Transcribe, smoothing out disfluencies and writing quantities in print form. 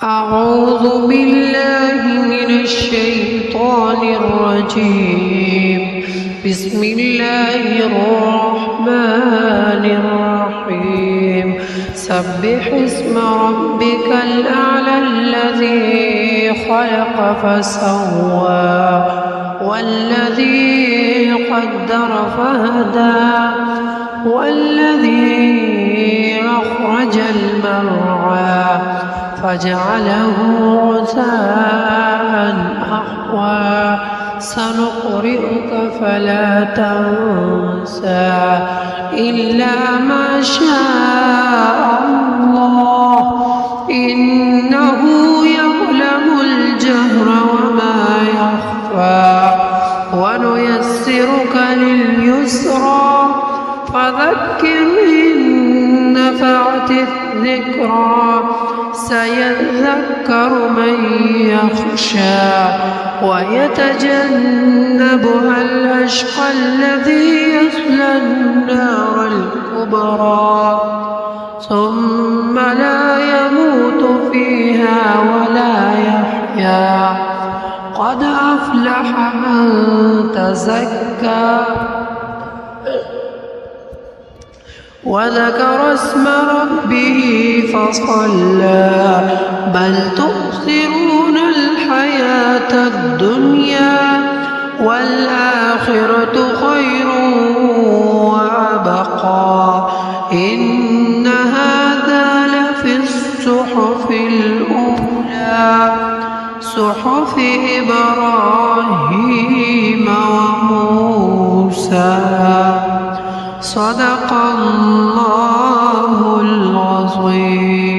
أعوذ بالله من الشيطان الرجيم. بسم الله الرحمن الرحيم. سبح اسم ربك الأعلى الذي خلق فسوى والذي قدر فهدى والذي أخرج المرعى فجعله غثاء أحوى. سنقرئك فلا تنسى إلا ما شاء الله إنه يعلم الجهر وما يخفى. ونيسرك لليسرى فذكر إن نفعت الذكرى سيذكر من يخشى ويتجنبها الأشقى الذي يصلى النار الكبرى ثم لا يموت فيها ولا يحيا. قد أفلح من تزكى وذكر اسم ربه فصلى. بل تؤثرون الحياة الدنيا والآخرة خير وأبقى. إن هذا لفي الصحف الأولى صحف إبراهيم وموسى. صدق الله العظيم.